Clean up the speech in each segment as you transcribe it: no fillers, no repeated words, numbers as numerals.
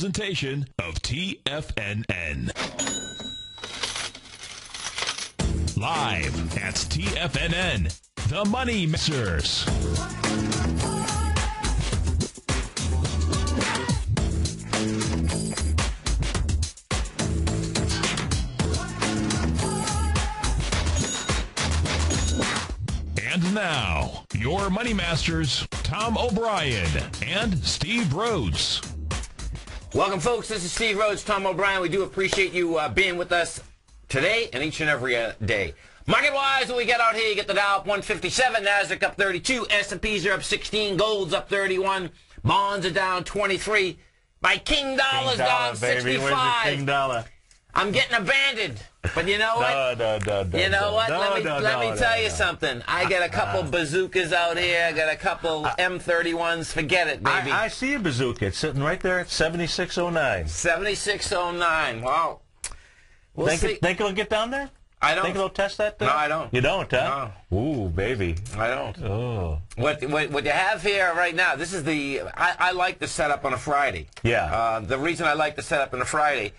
presentation of TFNN. Live at TFNN, the Money Mixers. And now, your Money Masters, Tom O'Brien and Steve Rhodes. Welcome, folks. This is Steve Rhodes, Tom O'Brien. We do appreciate you being with us today and each and every day. Market-wise, what we get out here, you get the Dow up 157, Nasdaq up 32, S&Ps are up 16, gold's up 31, bonds are down 23. My King Dollar's down 65. Where's your King Dollar? I'm getting abandoned. But you know what? You know what? Let me tell you something. I got a couple bazookas out here. I got a couple M31s. Forget it, baby. I see a bazooka. It's sitting right there at 7609. 7609. Wow. We'll see. Think it'll get down there? I don't. Think it'll test that thing? No, I don't. You don't, huh? No. Ooh, baby. I don't. Oh. What you have here right now, this is the... I like the setup on a Friday. Yeah. The reason I like the setup on a Friday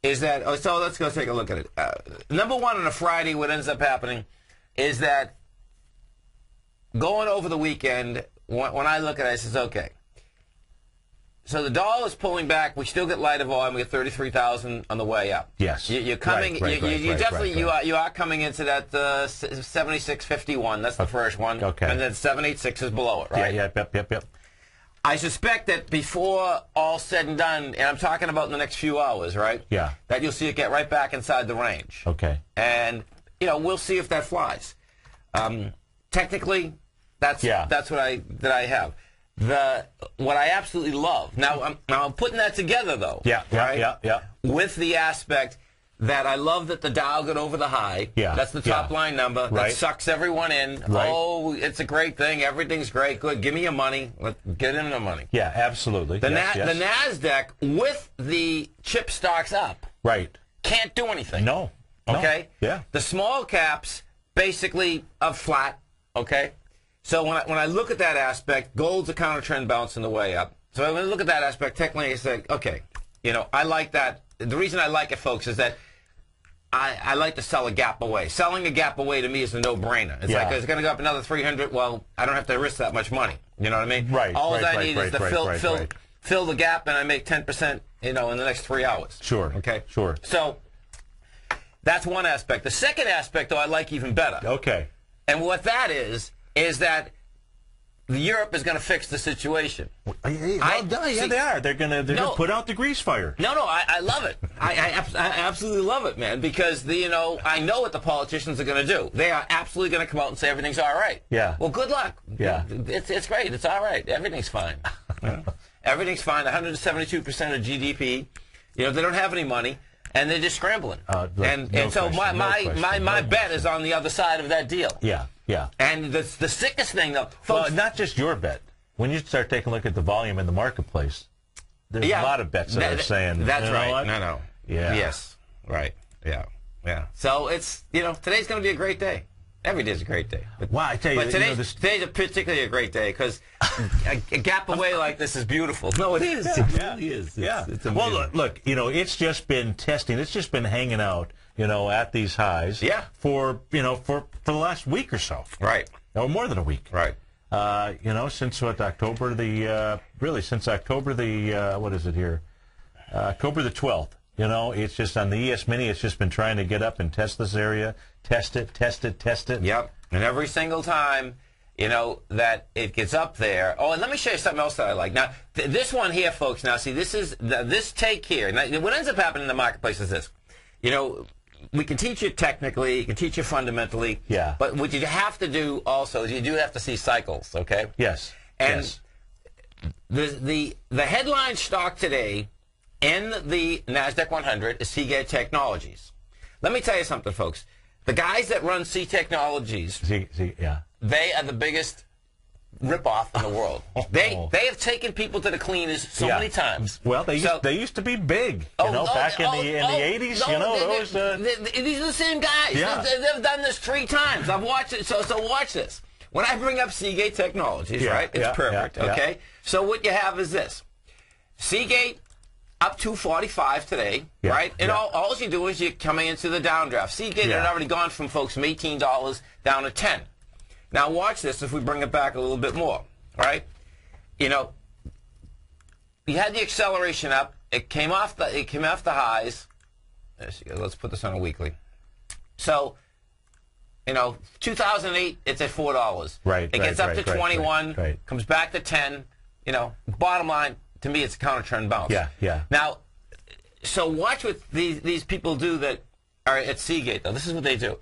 is that... Oh, so let's go take a look at it. Number one, on a Friday, what ends up happening is that going over the weekend, when I look at it, I says, okay. So the dollar is pulling back. We still get lighter volume. We get 33,000 on the way up. Yes. You're coming. You definitely you are coming into that 76.51. That's the first one. Okay. And then 786 is below it, right? Yeah. Yep. I suspect that before all said and done, and I'm talking about in the next few hours, right? Yeah. That you'll see it get right back inside the range. Okay. And we'll see if that flies. Technically, that's what I have. What I absolutely love. Now I'm putting that together though. Yeah. With the aspect that I love that the Dow got over the high. Yeah. That's the top line number. Right. That sucks everyone in. Right. Oh, it's a great thing. Everything's great. Good. Give me your money. Get in the money. Yeah, absolutely. The yes. NASDAQ with the chip stocks up. Right. Can't do anything. No. Okay. Yeah. The small caps basically are flat. Okay. So when I look at that aspect, gold's a counter trend bouncing the way up. So when I look at that aspect, technically I say, okay, I like that. The reason I like it, folks, is that I like to sell a gap away. Selling a gap away to me is a no-brainer. It's like, it's going to go up another 300. Well, I don't have to risk that much money. You know what I mean? Right. All I need is to fill the gap, and I make 10%, in the next 3 hours. Sure. Okay. Sure. So that's one aspect. The second aspect, though, I like even better. Okay. And what that is that Europe is going to fix the situation. They are. They're going to put out the grease fire. No, I love it. I absolutely love it, man, because I know what the politicians are going to do. They are absolutely going to come out and say everything's all right. Yeah. Well, good luck. Yeah. It's great. It's all right. Everything's fine. Everything's fine. 172% of GDP. They don't have any money, and they're just scrambling. So my bet is on the other side of that deal. Yeah. Yeah. And the sickest thing, though, folks... Well, not just your bet. When you start taking a look at the volume in the marketplace, there's a lot of bets that are saying... That's right. What? No. Yeah. Yes. Right. Yeah. So it's, today's going to be a great day. Every day's a great day. Wow, I tell you... But today's particularly a great day, because a gap away like this is beautiful. No, it is. It really is. It's amazing. Well, look, it's just been testing. It's just been hanging out... at these highs. Yeah. For the last week or so. Right. Or more than a week. Right. Since October what is it here? October the 12th. It's just on the ES Mini. It's just been trying to get up and test this area, test it. Yep. And every single time, that it gets up there. Oh, and let me show you something else that I like. Now, this one here, folks. Now, see, this take here. Now, what ends up happening in the marketplace is this. We can teach you technically, you can teach you fundamentally. Yeah. But what you have to do also is you do have to see cycles, okay? Yes. And the headline stock today in the NASDAQ 100 is Seagate Technologies. Let me tell you something, folks. The guys that run C Technologies, they are the biggest ripoff in the world. They have taken people to the cleaners so many times. Well, they used to be big, back in the 80s. These are the same guys. Yeah. They've done this 3 times. I've watched it. So watch this. When I bring up Seagate Technologies, right? It's perfect. Okay. So what you have is this: Seagate up to 45 today, right? And all you do is you're coming into the downdraft. Seagate had already gone from, folks, from $18 down to 10. Now watch this if we bring it back a little bit more, right? You know, you had the acceleration up. It came off the highs. Let's put this on a weekly. So, you know, 2008, it's at $4. Right. It gets up to 21, comes back to 10. You know, bottom line, to me, it's a counter-trend bounce. Yeah, yeah. Now, so watch what these people do that are at Seagate, though. This is what they do.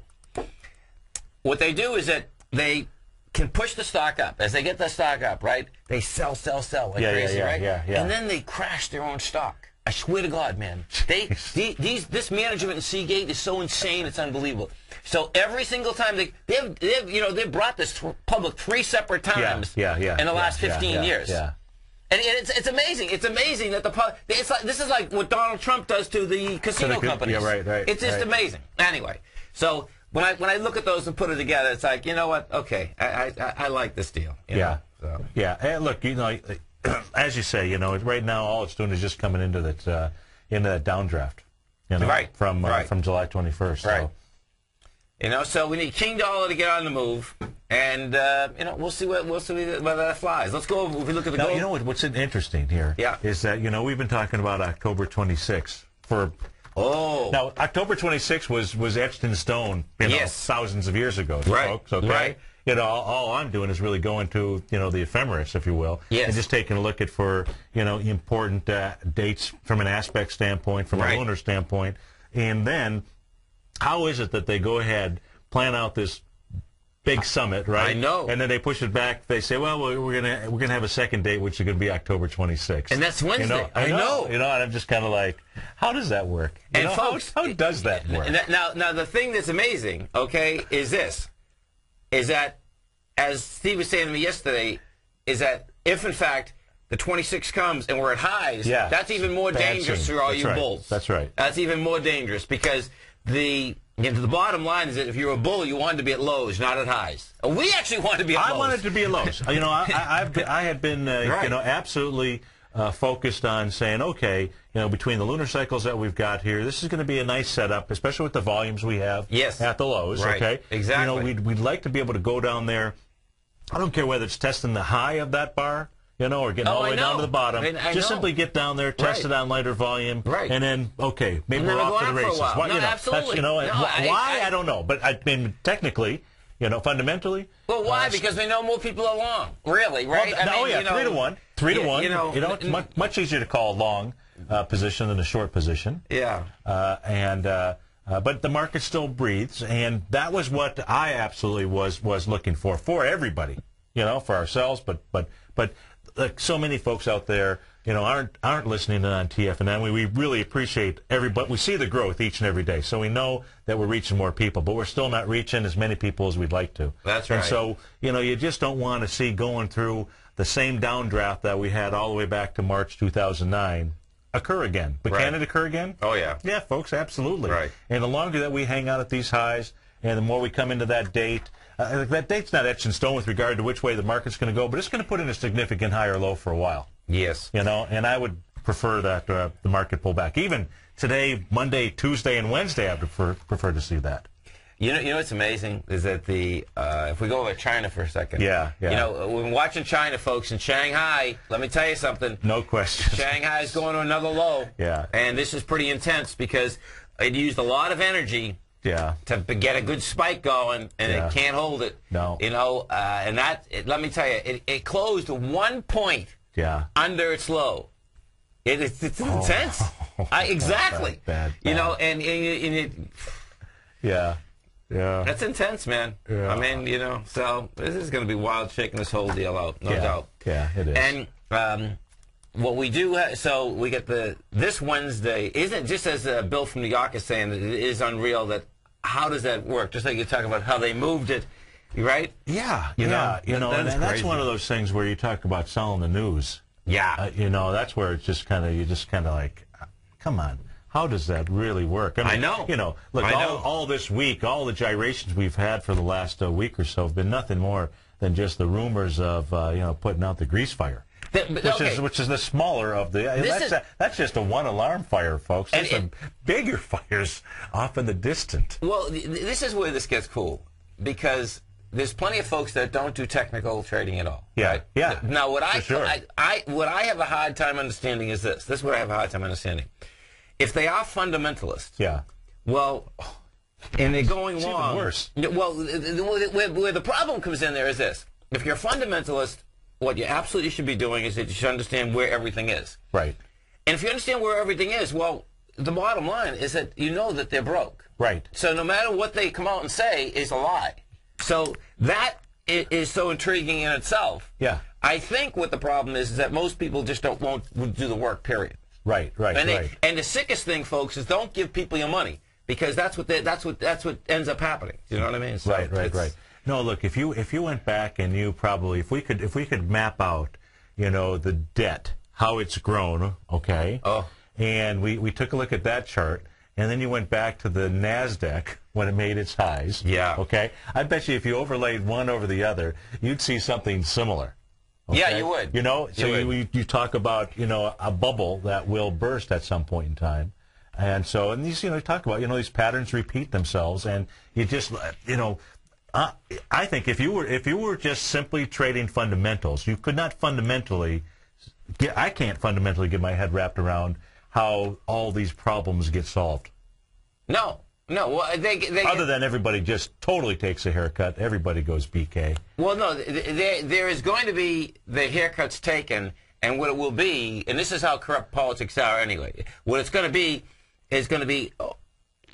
What they do is that they can push the stock up. As they get the stock up, right, they sell like crazy, right? Yeah. And then they crash their own stock. I swear to God, man. This management in Seagate is so insane, it's unbelievable. So every single time they've brought this public 3 separate times in the last 15 years. Yeah. And it's amazing. It's amazing that this is like what Donald Trump does to the casino companies. Yeah, right. It's just amazing. Anyway, so when I look at those and put it together, it's like, you know what? Okay, I like this deal. You know? So. Yeah. And look, you know, as you say, you know, right now all it's doing is just coming into that downdraft. You know, from July 21st. So. Right. You know, so we need King Dollar to get on the move, and you know, we'll see whether that flies. Let's go. If we look at the gold. You know what's interesting here is that, you know, we've been talking about October 26th for. Now October 26th was etched in stone, you know, thousands of years ago, folks. Okay. Right. You know, all I'm doing is really going to, you know, the ephemeris, if you will, and just taking a look at you know, important dates from an aspect standpoint, from a lunar standpoint, and then how is it that they go ahead, plan out this big summit, right? I know. And then they push it back. They say, well, we're gonna have a second date, which is going to be October 26th. And that's Wednesday. You know, I know. You know, and I'm just kind of like, how does that work? You know, folks, how does that work? Now, the thing that's amazing, okay, is that, as Steve was saying to me yesterday, is that if, in fact, the 26 comes and we're at highs, that's even more dangerous for all you bulls. That's right. That's even more dangerous because the bottom line is that if you're a bull, you wanted to be at lows, not at highs. We actually wanted to be at lows. I wanted to be at lows. You know, I had been, you know, absolutely focused on saying, okay, you know, between the lunar cycles that we've got here, this is going to be a nice setup, especially with the volumes we have at the lows. Right. Okay, exactly. You know, we'd like to be able to go down there. I don't care whether it's testing the high of that bar, you know, or getting all the way down to the bottom. Just simply get down there, test it on lighter volume, and then, okay, maybe we're off to the races. Why, you know, absolutely. You know, why, I don't know. But I mean, technically, you know, fundamentally. Well, why? Because we know more people are long. Really, right? Well, you know, 3 to 1. 3 to 1. You know, it's much easier to call a long position than a short position. Yeah. But the market still breathes, and that was what I absolutely was looking for everybody, you know, for ourselves, but like so many folks out there, you know, aren't listening on TFNN. We really appreciate everybody. We see the growth each and every day, so we know that we're reaching more people, but we're still not reaching as many people as we'd like to. That's right. And so, you know, you just don't want to see going through the same downdraft that we had all the way back to March 2009 occur again. But can it occur again? Oh, yeah. Yeah, folks, absolutely. Right. And the longer that we hang out at these highs, and the more we come into that date, that date's not etched in stone with regard to which way the market's going to go, but it's going to put in a significant high or low for a while. Yes. You know, and I would prefer that the market pull back. Even today, Monday, Tuesday, and Wednesday, I would prefer to see that. You know what's amazing is that if we go over to China for a second. Yeah. You know, we've been watching China, folks, in Shanghai. Let me tell you something. No question. Shanghai is going to another low. Yeah. And this is pretty intense because it used a lot of energy. Yeah. To get a good spike going, and it can't hold it. No. You know, and let me tell you, it closed 1 point. Under its low. It's intense. Exactly. Bad. You know, and it. Yeah. That's intense, man. Yeah. I mean, you know, so this is going to be wild shaking this whole deal out, no doubt. Yeah, it is. And what we do, so we get this Wednesday, isn't just as Bill from New York is saying, that it is unreal that, how does that work? Just like you talk about how they moved it, right? Yeah, you know, and that's one of those things where you talk about selling the news. Yeah. You know, that's where it's just kind of like, come on. How does that really work? I mean, I know. You know, look, all this week, all the gyrations we've had for the last week or so have been nothing more than just the rumors of, you know, putting out the grease fire. which is the smaller of the. That's just a one alarm fire, folks. There's some bigger fires off in the distant. Well, this is where this gets cool, because there's plenty of folks that don't do technical trading at all. Yeah, right? yeah. Now, what sure. what I have a hard time understanding is this. This is what I have a hard time understanding. If they are fundamentalists, well, and they're going it's long. Even worse. Well, where the problem comes in there is this. If you're a fundamentalist, what you absolutely should be doing is that you should understand where everything is. Right. And if you understand where everything is, well, the bottom line is that you know that they're broke. Right. So no matter what they come out and say is a lie. So that is so intriguing in itself. Yeah. I think what the problem is that most people just won't do the work, period. Right, And the sickest thing, folks, is don't give people your money, because that's what ends up happening. You know what I mean? So right. No, look, if you went back and you probably, if we could map out, the debt, how it's grown, okay? Oh. And we took a look at that chart, and then you went back to the NASDAQ when it made its highs. Yeah. Okay? I bet you if you overlaid one over the other, you'd see something similar. Okay? Yeah, you would. So you talk about, a bubble that will burst at some point in time. And so, and these, you talk about, these patterns repeat themselves, and you just, I think if you were just simply trading fundamentals, you could not fundamentally, I can't fundamentally get my head wrapped around how all these problems get solved. No. Well, other than everybody just totally takes a haircut, everybody goes BK. Well, no, there is going to be the haircuts taken, and what it will be, and this is how corrupt politics are anyway. What it's going to be is going to be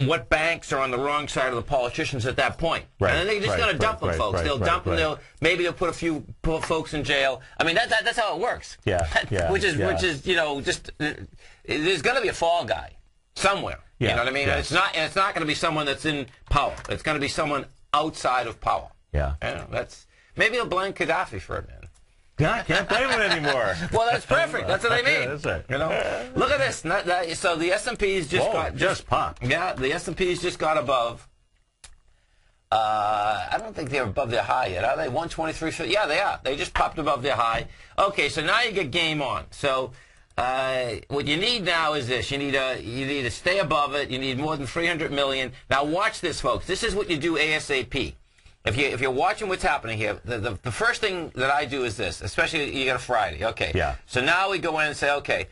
what banks are on the wrong side of the politicians at that point. Right, and then they're just going to dump them, folks. They'll dump them. Maybe they'll put a few folks in jail. I mean, that's how it works. Yeah. Which is just there's going to be a fall guy somewhere. Yeah, you know what I mean? yes. It's not going to be someone that's in power. It's going to be someone outside of power. Yeah. Maybe they'll blame Gaddafi for it, man. I can't blame him anymore. Well, that's perfect. That's what I mean. Yeah, that's right. Look at this. So the S&P's just popped. Yeah, the S&P's just got above. I don't think they're above their high yet, are they? 123. Yeah, they are. They just popped above their high. Okay, so now you get game on. So what you need now is this. You need to stay above it. You need more than 300 million. Now watch this, folks. This is what you do ASAP. If you're watching what's happening here, the first thing that I do is this, especially you got a Friday. Okay. Yeah. So now we go in and say, okay,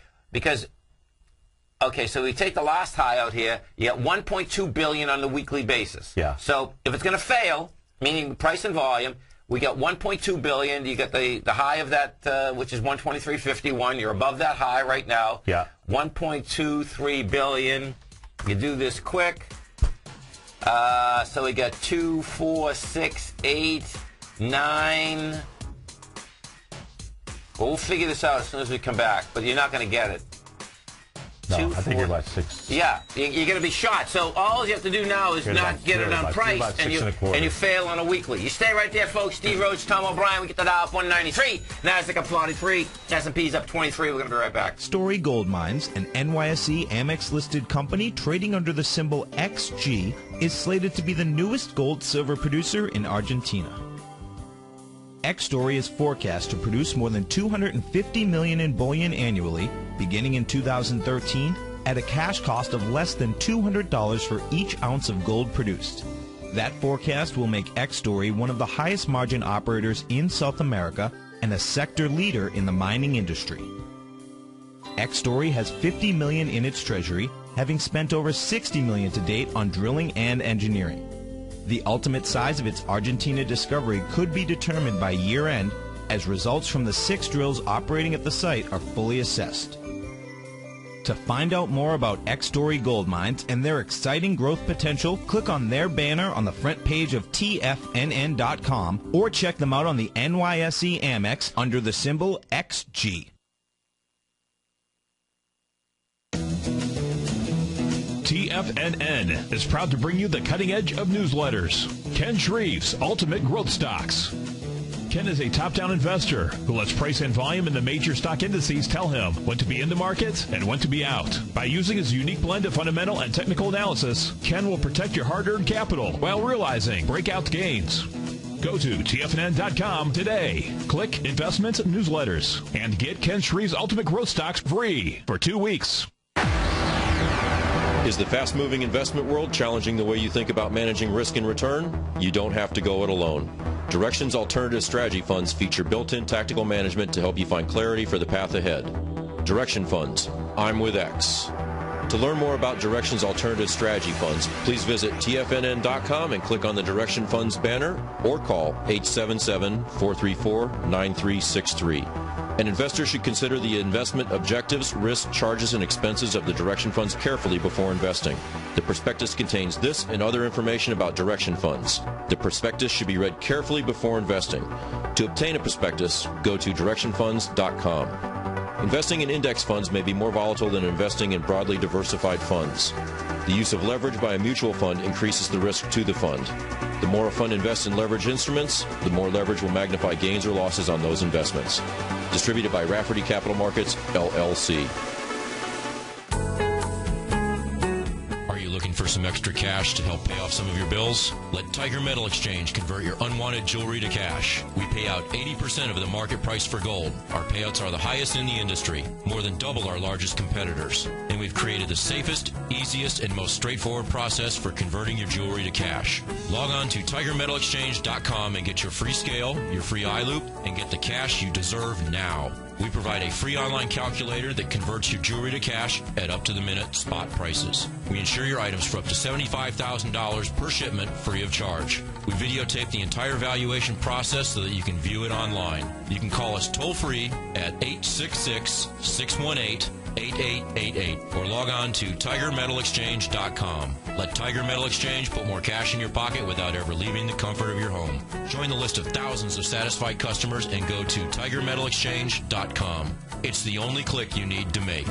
so we take the last high out here. You got 1.2 billion on the weekly basis. Yeah. So if it's going to fail, meaning price and volume, we got 1.2 billion. You get the high of that, which is 123.51. You're above that high right now. Yeah. 1.23 billion. You do this quick. So we got 2, 4, 6, 8, 9. We'll figure this out as soon as we come back, but you're not going to get it. No, 2, I think you're about 6. Yeah, you're going to be shot. So all you have to do now is not get it on price, and you fail on a weekly. You stay right there, folks. Steve Rhodes, Tom O'Brien. We get the Dow up 193. NASDAQ up 43. S&P's up 23. We're going to be right back. Story Gold Mines, an NYSE Amex-listed company trading under the symbol XG, is slated to be the newest gold-silver producer in Argentina. X-Story is forecast to produce more than $250 million in bullion annually, beginning in 2013, at a cash cost of less than $200 for each ounce of gold produced. That forecast will make X-Story one of the highest margin operators in South America and a sector leader in the mining industry. X-Story has $50 million in its treasury, having spent over $60 million to date on drilling and engineering. The ultimate size of its Argentina discovery could be determined by year-end, as results from the 6 drills operating at the site are fully assessed. To find out more about X-Story Gold Mines and their exciting growth potential, click on their banner on the front page of TFNN.com or check them out on the NYSE Amex under the symbol XG. TFNN is proud to bring you the cutting edge of newsletters. Ken Shreve's Ultimate Growth Stocks. Ken is a top-down investor who lets price and volume in the major stock indices tell him when to be in the market and when to be out. By using his unique blend of fundamental and technical analysis, Ken will protect your hard-earned capital while realizing breakout gains. Go to TFNN.com today. Click Investments Newsletters and get Ken Shreve's Ultimate Growth Stocks free for 2 weeks. Is the fast-moving investment world challenging the way you think about managing risk and return? You don't have to go it alone. Directions Alternative Strategy Funds feature built-in tactical management to help you find clarity for the path ahead. Direction Funds. I'm with X. To learn more about Directions Alternative Strategy Funds, please visit TFNN.com and click on the Direction Funds banner or call 877-434-9363. An investor should consider the investment objectives, risks, charges, and expenses of the Direction Funds carefully before investing. The prospectus contains this and other information about Direction Funds. The prospectus should be read carefully before investing. To obtain a prospectus, go to directionfunds.com. Investing in index funds may be more volatile than investing in broadly diversified funds. The use of leverage by a mutual fund increases the risk to the fund. The more a fund invests in leverage instruments, the more leverage will magnify gains or losses on those investments. Distributed by Rafferty Capital Markets, LLC. Looking for some extra cash to help pay off some of your bills? Let Tiger Metal Exchange convert your unwanted jewelry to cash. We pay out 80% of the market price for gold. Our payouts are the highest in the industry, more than double our largest competitors. And we've created the safest, easiest, and most straightforward process for converting your jewelry to cash. Log on to TigerMetalExchange.com and get your free scale, your free eye loop, and get the cash you deserve now. We provide a free online calculator that converts your jewelry to cash at up-to-the-minute spot prices. We insure your items for up to $75,000 per shipment free of charge. We videotape the entire valuation process so that you can view it online. You can call us toll-free at 866-618-8888 or log on to TigerMetalExchange.com. Let Tiger Metal Exchange put more cash in your pocket without ever leaving the comfort of your home. Join the list of thousands of satisfied customers and go to TigerMetalExchange.com. It's the only click you need to make.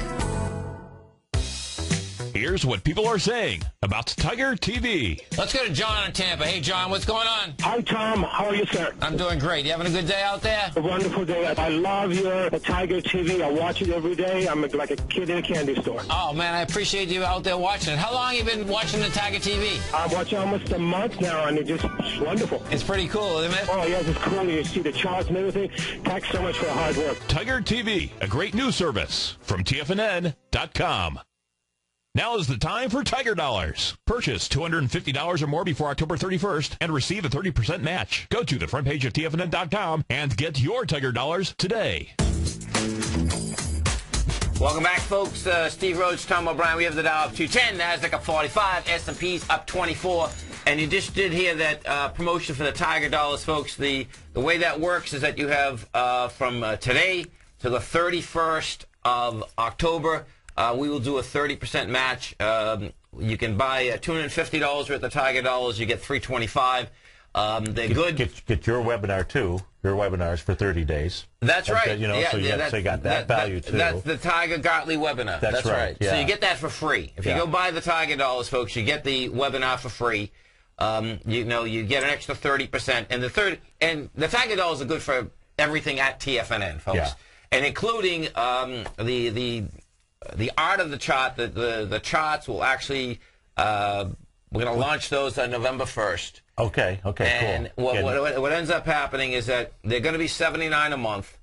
Here's what people are saying about Tiger TV. Let's go to John in Tampa. Hey, John, what's going on? Hi, Tom. How are you, sir? I'm doing great. You having a good day out there? A wonderful day. I love your Tiger TV. I watch it every day. I'm like a kid in a candy store. Oh, man, I appreciate you out there watching it. How long have you been watching the Tiger TV? I'm watching almost a month now, and it's wonderful. It's pretty cool, isn't it? Oh, yeah, it's cool. You see the charts and everything. Thanks so much for the hard work. Tiger TV, a great news service from TFNN.com. Now is the time for Tiger Dollars. Purchase $250 or more before October 31st and receive a 30% match. Go to the front page of TFNN.com and get your Tiger Dollars today. Welcome back, folks. Steve Rhodes, Tom O'Brien. We have the Dow up 210, NASDAQ up 45, S&P's up 24. And you just did hear that promotion for the Tiger Dollars, folks. The way that works is that you have from today to the 31st of October, we will do a 30% match. You can buy $250 worth of Tiger Dollars. You get $325. They're good. Get your webinar, too. Your webinars for 30 days. That's right. You know, so you got that value, too. That's the Tiger Gartley webinar. That's right. Yeah. So you get that for free. If you go buy the Tiger Dollars, folks, you get the webinar for free. You know, you get an extra 30%. And the Tiger Dollars are good for everything at TFNN, folks. Yeah. And including the art of the chart, the charts will actually, we're going to launch those on November 1st. Okay, and cool. What ends up happening is that they're going to be $79 a month,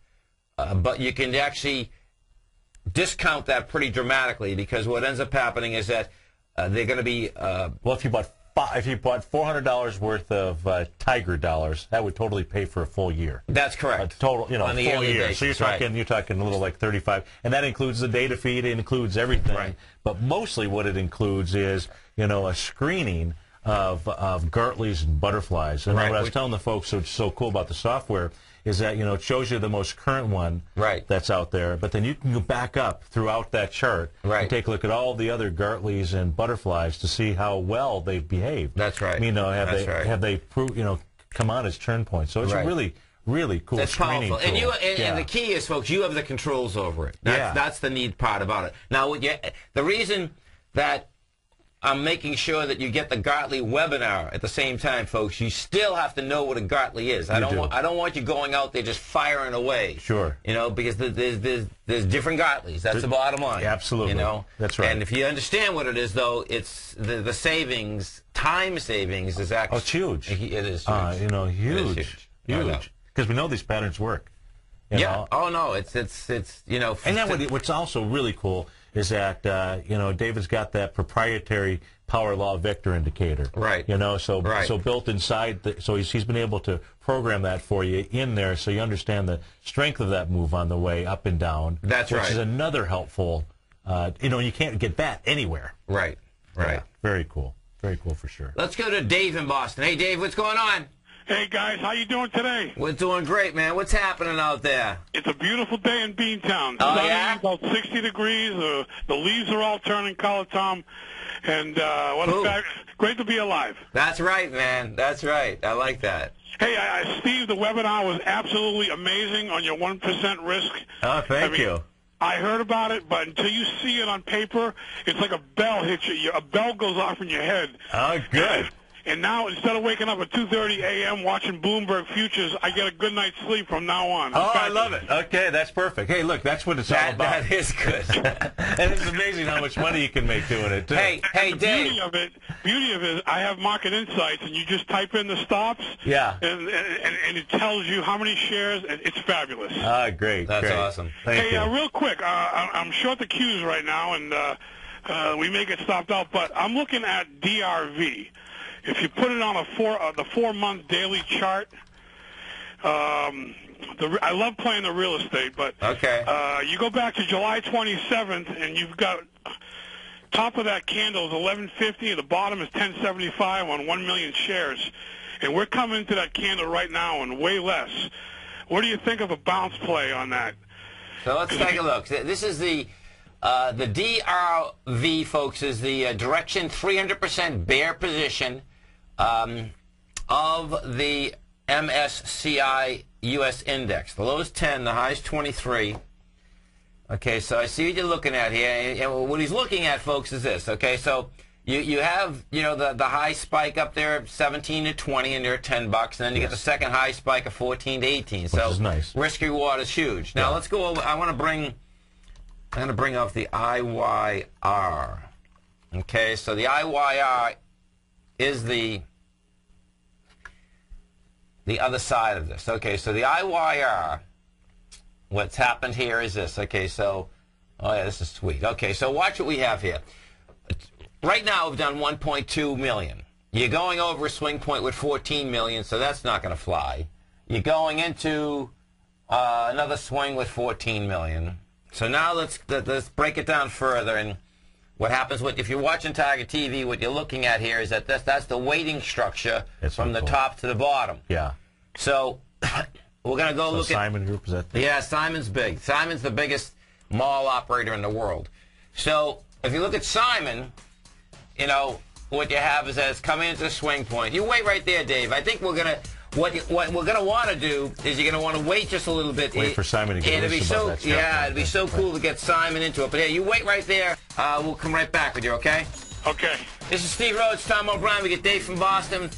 but you can actually discount that pretty dramatically because what ends up happening is that they're going to be... well, if you bought $400 worth of Tiger Dollars, that would totally pay for a full year. That's correct. Total, on the full year. Basis, so you're talking a little like 35, and that includes the data feed. It includes everything. Right. But mostly, what it includes is a screening of Gartleys and butterflies. And what I was telling the folks what's so cool about the software is that it shows you the most current one that's out there, but then you can go back up throughout that chart and take a look at all the other Gartleys and butterflies to see how well they've behaved. That's right. Have they come on as turn points? So it's a really cool That's screening powerful. tool. And the key is, folks, you have the controls over it. That's the neat part about it. Now, the reason that I'm making sure that you get the Gartley webinar at the same time, folks. You still have to know what a Gartley is. I don't want you going out there just firing away. Sure. You know, because there's different Gartleys. That's the bottom line. Absolutely. You know, that's right. And if you understand what it is, though, it's the savings, time savings is actually. Oh, it's huge. It is huge. You know, huge. It is huge. Because we know these patterns work. You know? Oh no, it's you know. And then what's also really cool is that you know, David's got that proprietary power law vector indicator. Right. You know, so built inside, so he's been able to program that for you in there, so you understand the strength of that move on the way up and down. That's right. Which is another helpful. You know, you can't get that anywhere. Right. Yeah, very cool. Very cool for sure. Let's go to Dave in Boston. Hey, Dave, what's going on? Hey, guys, how you doing today? We're doing great, man. What's happening out there? It's a beautiful day in Beantown. Oh, Sunny, yeah? about 60 degrees. The leaves are all turning color, Tom. And what a fact. Great to be alive. That's right, man. That's right. I like that. Hey, Steve, the webinar was absolutely amazing on your 1% risk. Oh, thank you. I heard about it, but until you see it on paper, it's like a bell hits you. A bell goes off in your head. Oh, good. And now, instead of waking up at 2:30 a.m. watching Bloomberg Futures, I get a good night's sleep from now on. Oh, I love it. Okay, that's perfect. Hey, look, that's what it's all about. That is good. And it's amazing how much money you can make doing it, too. Hey, the Dave. beauty of it, I have market insights, and you just type in the stops, Yeah. and it tells you how many shares, and it's fabulous. Ah, great. That's great. awesome. Thank you. Real quick, I'm short the queues right now, and we may get stopped out, but I'm looking at DRV. If you put it on the 4-month daily chart, I love playing the real estate, but you go back to July 27th, and you've got top of that candle is 1150, and the bottom is 1075 on 1 million shares, and we're coming into that candle right now and way less. What do you think of a bounce play on that? So let's take a look. This is the DRV, folks, is the direction 300% bear position of the MSCI U.S. index. The low is 10, the high is 23. Okay, so I see what you're looking at here. And what he's looking at, folks, is this. Okay, so you have, you know, the high spike up there, 17 to 20, and they're at $10, and then you get the second high spike of 14 to 18. Which so is nice. Risk reward is huge. Now let's go over. I'm going to bring up the IYR. Okay, so the IYR is the other side of this. Okay, so the IYR, what's happened here is this. Okay, so, oh yeah, this is sweet. Okay, so watch what we have here. Right now we've done 1.2 million. You're going over a swing point with 14 million, so that's not going to fly. You're going into another swing with 14 million. So now let's break it down further. And what happens if you're watching Tiger TV, what you're looking at here is that that's the weighting structure from the top to the bottom. Yeah. So we're going to go look at Simon Group, is that? Yeah, Simon's big. Simon's the biggest mall operator in the world. So if you look at Simon, you know, what you have is that it's coming into the swing point. You wait right there, Dave. I think we're going to, what we're going to want to do is you're going to want to wait just a little bit. Wait for Simon to get loose above that. Yeah, it'd be so cool to get Simon into it. But yeah, you wait right there. We'll come right back with you, okay? Okay. This is Steve Rhodes, Tom O'Brien. We get Dave from Boston.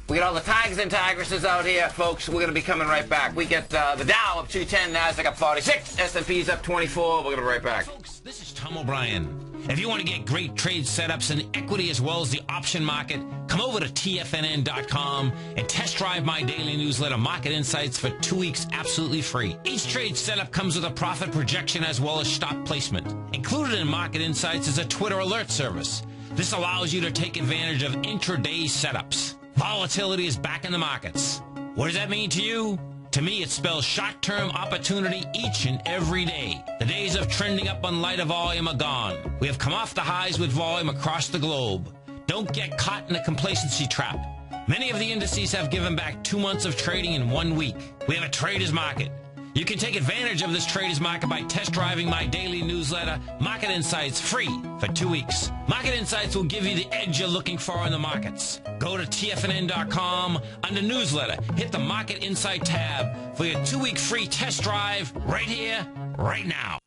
We get all the Tigers and Tigresses out here, folks. We're going to be coming right back. We get the Dow up 210, NASDAQ up 46, S&P's up 24. We're going to be right back. Folks, this is Tom O'Brien. If you want to get great trade setups in equity as well as the option market, come over to TFNN.com and test drive my daily newsletter, Market Insights, for 2 weeks absolutely free. Each trade setup comes with a profit projection as well as stop placement. Included in Market Insights is a Twitter alert service. This allows you to take advantage of intraday setups. Volatility is back in the markets. What does that mean to you? To me, it spells short-term opportunity each and every day. The days of trending up on lighter volume are gone. We have come off the highs with volume across the globe. Don't get caught in a complacency trap. Many of the indices have given back 2 months of trading in 1 week. We have a trader's market. You can take advantage of this trader's market by test driving my daily newsletter, Market Insights, free for 2 weeks. Market Insights will give you the edge you're looking for in the markets. Go to TFNN.com, under newsletter, hit the Market Insight tab for your 2-week free test drive right here, right now.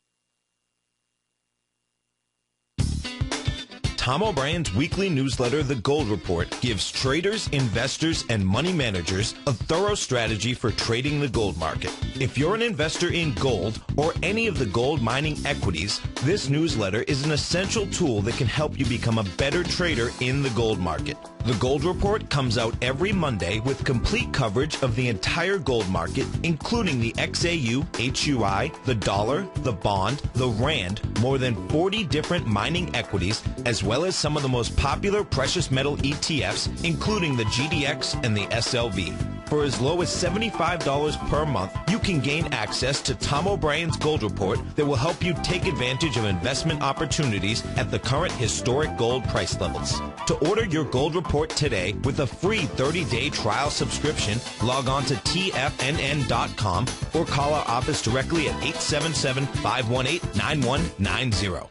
Tom O'Brien's weekly newsletter, The Gold Report, gives traders, investors, and money managers a thorough strategy for trading the gold market. If you're an investor in gold or any of the gold mining equities, this newsletter is an essential tool that can help you become a better trader in the gold market. The Gold Report comes out every Monday with complete coverage of the entire gold market, including the XAU, HUI, the dollar, the bond, the rand, more than 40 different mining equities, as well as some of the most popular precious metal ETFs, including the GDX and the SLV. For as low as $75 per month, you can gain access to Tom O'Brien's Gold Report that will help you take advantage of investment opportunities at the current historic gold price levels. To order your Gold Report today with a free 30-day trial subscription, log on to tfnn.com or call our office directly at 877-518-9190.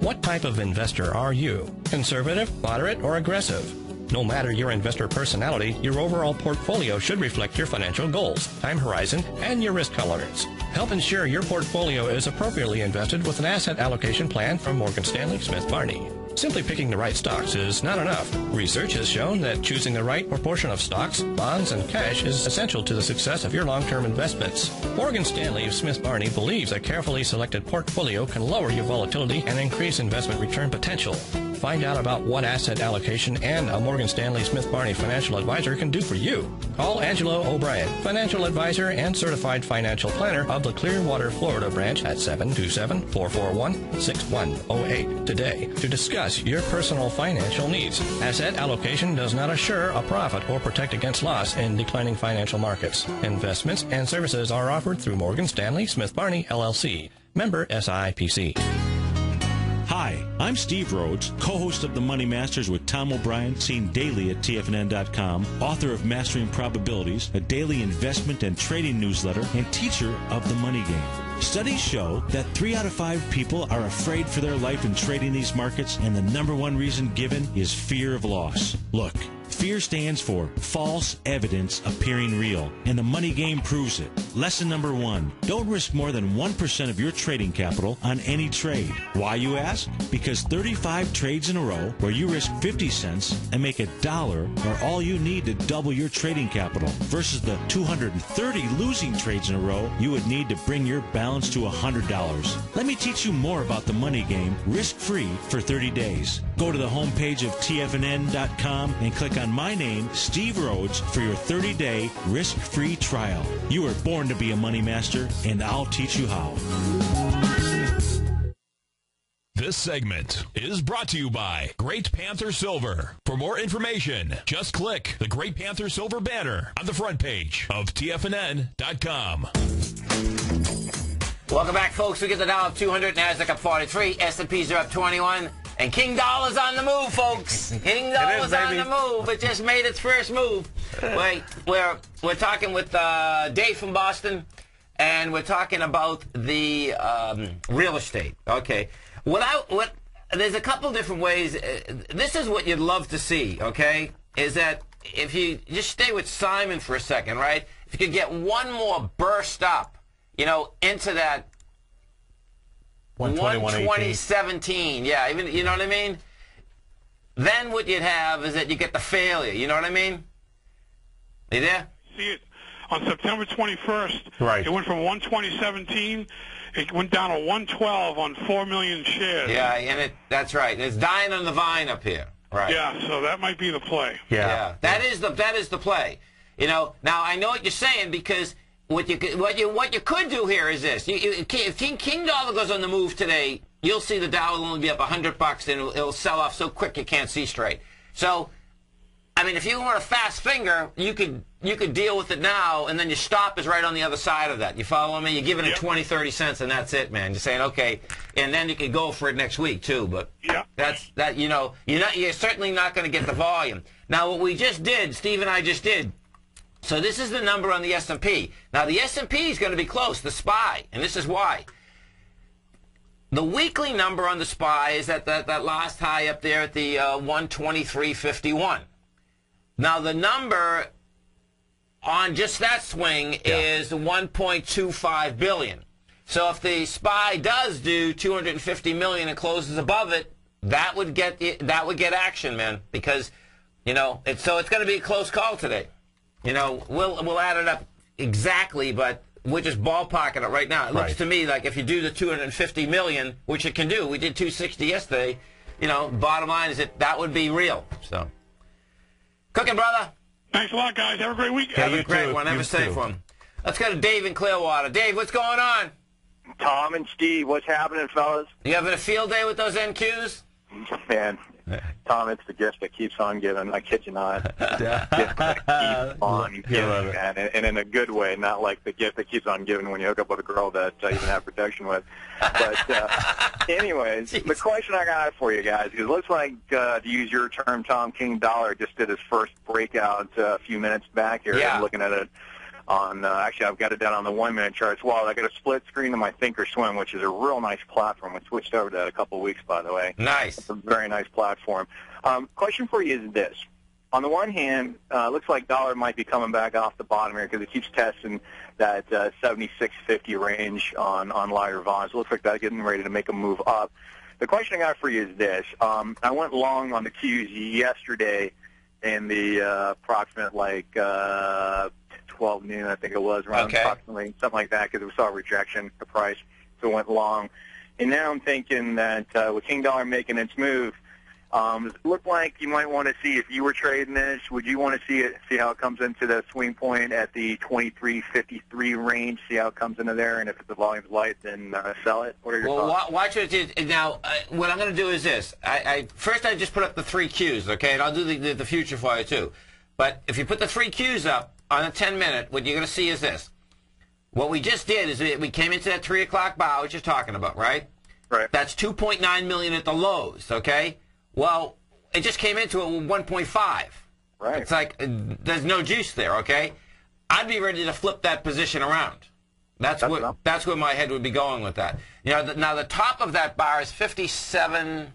What type of investor are you? Conservative, moderate, or aggressive? No matter your investor personality, your overall portfolio should reflect your financial goals, time horizon, and your risk tolerance. Help ensure your portfolio is appropriately invested with an asset allocation plan from Morgan Stanley Smith Barney. Simply picking the right stocks is not enough. Research has shown that choosing the right proportion of stocks, bonds, and cash is essential to the success of your long-term investments. Morgan Stanley Smith Barney believes a carefully selected portfolio can lower your volatility and increase investment return potential. Find out about what asset allocation and a Morgan Stanley Smith Barney financial advisor can do for you. Call Angelo O'Brien, financial advisor and certified financial planner of the Clearwater, Florida branch at 727-441-6108 today to discuss your personal financial needs. Asset allocation does not assure a profit or protect against loss in declining financial markets. Investments and services are offered through Morgan Stanley Smith Barney, LLC. Member SIPC. Hi, I'm Steve Rhodes, co-host of The Money Masters with Tom O'Brien, seen daily at TFNN.com, author of Mastering Probabilities, a daily investment and trading newsletter, and teacher of the money game. Studies show that 3 out of 5 people are afraid for their life in trading these markets, and the number one reason given is fear of loss. Look, fear stands for false evidence appearing real, and the money game proves it. Lesson number 1, don't risk more than 1% of your trading capital on any trade. Why, you ask? Because 35 trades in a row where you risk 50 cents and make $1 are all you need to double your trading capital, versus the 230 losing trades in a row you would need to bring your balance to $100. Let me teach you more about the money game, risk-free for 30 days. Go to the homepage of TFNN.com and click on my name, Steve Rhodes, for your 30-day risk-free trial. You were born to be a money master, and I'll teach you how. This segment is brought to you by Great Panther Silver. For more information, just click the Great Panther Silver banner on the front page of TFNN.com. Welcome back, folks. We get the Dow up 200, NASDAQ up 43, S&Ps are up 21, and King Dollar's on the move, folks. King Dollar's on the move. It just made its first move. Wait, we're talking with Dave from Boston, and we're talking about the real estate. Okay. There's a couple different ways. This is what you'd love to see, okay, is that if you just stay with Simon for a second, right, if you could get one more burst up, you know, into that 120.17, yeah, even, you know what I mean? Then what you'd have is that you get the failure, you know what I mean? Are you there? See it on September 21st. Right. It went from 120.17. It went down to 112 on 4 million shares. Yeah, and that's right. It's dying on the vine up here. Right. Yeah, so that might be the play. Yeah. That is the play. You know, now I know what you're saying, because what you could do here is this. If King Dollar goes on the move today, you'll see the Dow will only be up $100 and it'll sell off so quick you can't see straight. So, I mean, if you want a fast finger, you could deal with it now, and then your stop is right on the other side of that. You follow me? You're giving it 20, 30 cents, and that's it, man. You're saying, okay, and then you could go for it next week too. But you know, you're certainly not going to get the volume. Now, what we just did, Steve and I just did. So this is the number on the S&P. Now, the S&P is going to be close, the SPY, and this is why. The weekly number on the SPY is at that last high up there at the 123.51. Now, the number on just that swing is 1.25 billion. So if the SPY does do 250 million and closes above it, that would get action, man, because it's going to be a close call today. We'll add it up exactly, but we're just ballparking it right now. It looks to me like if you do the 250 million, which it can do, we did 260 yesterday. Bottom line is that would be real. So, cooking, brother. Thanks a lot, guys. Have a great week. Have a great one. Have a safe one. Let's go to Dave in Clearwater. Dave, what's going on? Tom and Steve, what's happening, fellas? You having a field day with those NQs? Man, Tom, it's the gift that keeps on giving. I kid you not. The gift that keeps on giving, man. And in a good way, not like the gift that keeps on giving when you hook up with a girl that you didn't have protection with. But anyways, the question I got for you guys, because it looks like, to use your term, Tom, King Dollar just did his first breakout a few minutes back here. Yeah. I'm looking at it on, actually, I've got it down on the 1-minute chart as well. I got a split screen on my Thinkorswim, which is a real nice platform. We switched over to that a couple of weeks, by the way. Nice. It's a very nice platform. Question for you is this. On the one hand, looks like dollar might be coming back off the bottom here because it keeps testing that 76.50 range on lighter volumes. It looks like that's getting ready to make a move up. The question I got for you is this. I went long on the Qs yesterday in the approximate 12 noon, I think it was, around approximately, something like that, because we saw a rejection, the price, so it went long. And now I'm thinking that with King Dollar making its move, does it look like you might want to see, if you were trading this, would you want to see how it comes into the swing point at the 23.53 range, see how it comes into there, and if the volume's light, then sell it? What are your thoughts? Watch it. Now, what I'm going to do is this. First, I just put up the 3 Qs, okay, and I'll do the future for you, too. But if you put the 3 Qs up on a 10-minute, what you're going to see is this. What we just did is we came into that 3 o'clock bar, which you're talking about, right? Right. That's 2.9 million at the lows, okay? Well, it just came into it with 1.5. Right. It's like there's no juice there, okay? I'd be ready to flip that position around. That's where my head would be going with that. Now the top of that bar is 57.97,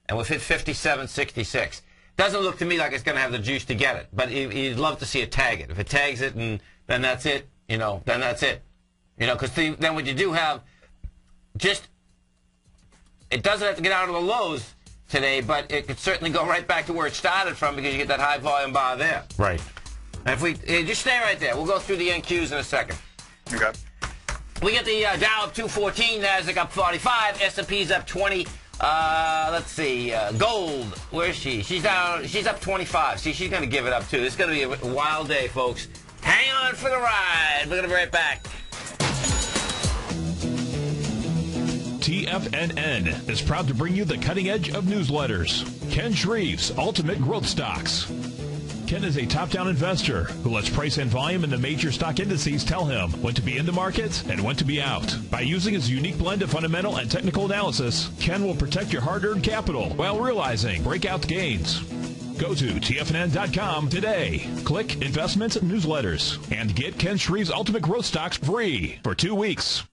and we've hit 57.66. Doesn't look to me like it's going to have the juice to get it, but you'd love to see it tag it. If it tags it, and then that's it. Then that's it. Because then what you do have, it doesn't have to get out of the lows today, but it could certainly go right back to where it started from because you get that high volume bar there. Right. And if we just stay right there, we'll go through the NQs in a second. Okay. We get the Dow up 214, Nasdaq up 45, S&P's up 20. Let's see, gold, where is she? She's up 25. See, she's going to give it up, too. It's going to be a wild day, folks. Hang on for the ride. We're going to be right back. TFNN is proud to bring you the cutting edge of newsletters. Ken Shreve's Ultimate Growth Stocks. Ken is a top-down investor who lets price and volume in the major stock indices tell him when to be in the market and when to be out. By using his unique blend of fundamental and technical analysis, Ken will protect your hard-earned capital while realizing breakout gains. Go to TFNN.com today. Click Investments and Newsletters and get Ken Shreve's Ultimate Growth Stocks free for 2 weeks.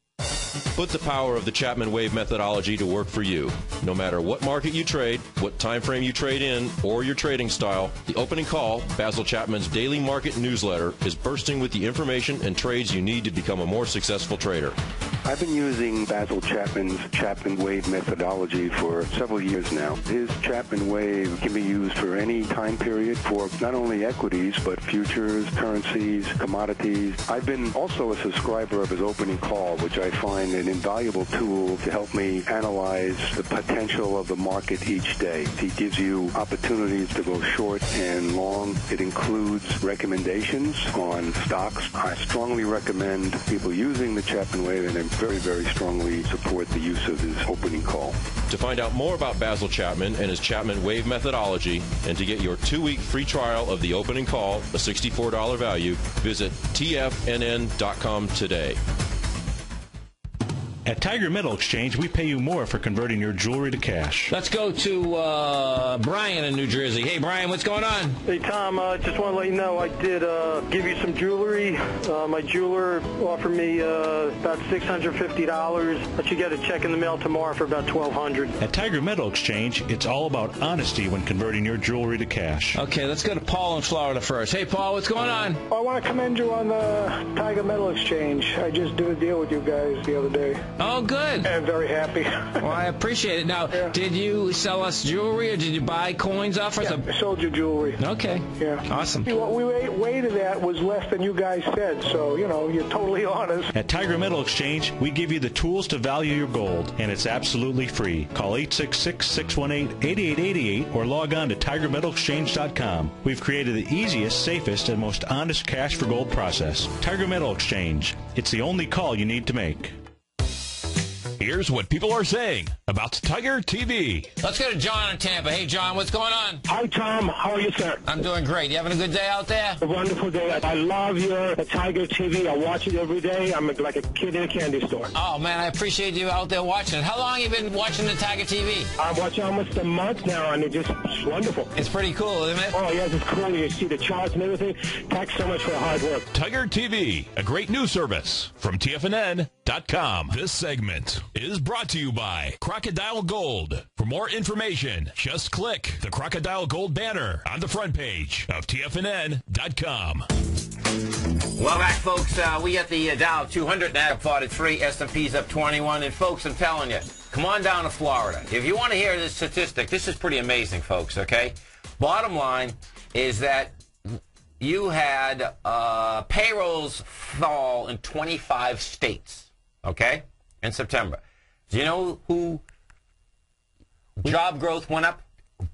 Put the power of the Chapman Wave methodology to work for you. No matter what market you trade, what time frame you trade in, or your trading style, the Opening Call, Basil Chapman's daily market newsletter, is bursting with the information and trades you need to become a more successful trader. I've been using Basil Chapman's Chapman Wave methodology for several years now. His Chapman Wave can be used for any time period for not only equities, but futures, currencies, commodities. I've been also a subscriber of his Opening Call, which I find an invaluable tool to help me analyze the potential of the market each day. He gives you opportunities to go short and long. It includes recommendations on stocks. I strongly recommend people using the Chapman Wave, and I very, very strongly support the use of his Opening Call. To find out more about Basil Chapman and his Chapman Wave methodology, and to get your 2-week free trial of the Opening Call, a $64 value, visit TFNN.com today. At Tiger Metal Exchange, we pay you more for converting your jewelry to cash. Let's go to Brian in New Jersey. Hey, Brian, what's going on? Hey, Tom, just want to let you know I did give you some jewelry. My jeweler offered me about $650, but you get a check in the mail tomorrow for about $1,200. At Tiger Metal Exchange, it's all about honesty when converting your jewelry to cash. Okay, let's go to Paul in Florida first. Hey, Paul, what's going on? I want to commend you on the Tiger Metal Exchange. I just did a deal with you guys the other day. Oh, good. And very happy. Well, I appreciate it. Now, did you sell us jewelry or did you buy coins off us? I sold you jewelry. Okay. Yeah. Awesome. What we weighted at was less than you guys said, so, you know, you're totally honest. At Tiger Metal Exchange, we give you the tools to value your gold, and it's absolutely free. Call 866-618-8888 or log on to TigerMetalExchange.com. We've created the easiest, safest, and most honest cash for gold process. Tiger Metal Exchange. It's the only call you need to make. Here's what people are saying about Tiger TV. Let's go to John in Tampa. Hey, John, what's going on? Hi, Tom. How are you, sir? I'm doing great. You having a good day out there? A wonderful day. I love your Tiger TV. I watch it every day. I'm like a kid in a candy store. Oh, man, I appreciate you out there watching it. How long have you been watching the Tiger TV? I'm watching almost a month now, and it's wonderful. It's pretty cool, isn't it? Oh, yes, it's cool. You see the charts and everything. Thanks so much for the hard work. Tiger TV, a great news service from TFNN.com. This segment is brought to you by Crocodile Gold. For more information, just click the Crocodile Gold banner on the front page of TFNN.com. Welcome back, folks. We got the Dow 200 now plotted 3, S&P's up 21. And, folks, I'm telling you, come on down to Florida. If you want to hear this statistic, this is pretty amazing, folks, okay? Bottom line is that you had payrolls fall in 25 states, okay, in September. Do you know who job growth went up?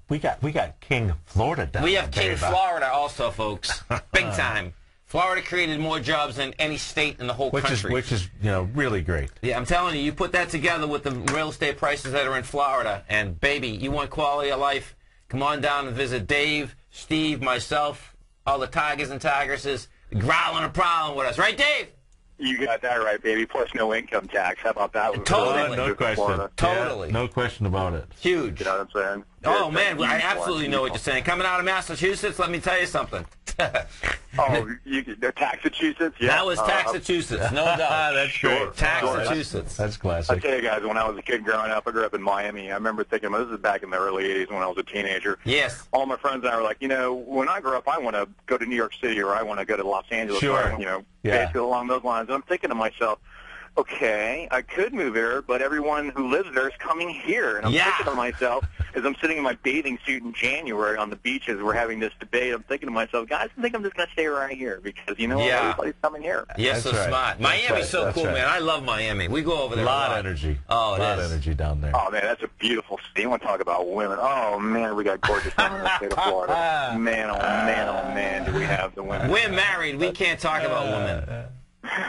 We got King Florida down. We have King Florida also, folks. Big time. Florida created more jobs than any state in the whole country. Which is, you know, really great. Yeah, I'm telling you, you put that together with the real estate prices that are in Florida, and baby, you want quality of life, come on down and visit Dave, Steve, myself, all the Tigers and Tigresses, growling a problem with us. Right, Dave? You got that right, baby. Plus no income tax. How about that? Totally. No question. Totally. Yeah, no question about it. Huge. You know what I'm saying? Oh, man, I absolutely know what you're saying. Coming out of Massachusetts, let me tell you something. Massachusetts? Yeah. That was Massachusetts, no doubt. That's sure. Massachusetts. That's classic. I tell you guys, when I was a kid growing up, I grew up in Miami. I remember thinking, well, this is back in the early 80s when I was a teenager. Yes. All my friends and I were like, you know, when I grow up, I want to go to New York City or I want to go to Los Angeles. Sure. Or, you know, basically along those lines. And I'm thinking to myself, okay, I could move there, but everyone who lives there is coming here. And I'm thinking to myself, as I'm sitting in my bathing suit in January on the beaches, we're having this debate, I'm thinking to myself, guys, I think I'm just going to stay right here because, you know, everybody's coming here. Yes, so smart. Miami's so cool, man. I love Miami. We go over there a lot. Of energy. Oh, a lot of energy down there. Oh, man, that's a beautiful city. You want to talk about women. Oh, man, we got gorgeous women in the state of Florida. Man, oh, man, oh, man, do we have the women. We're married. We can't talk about women.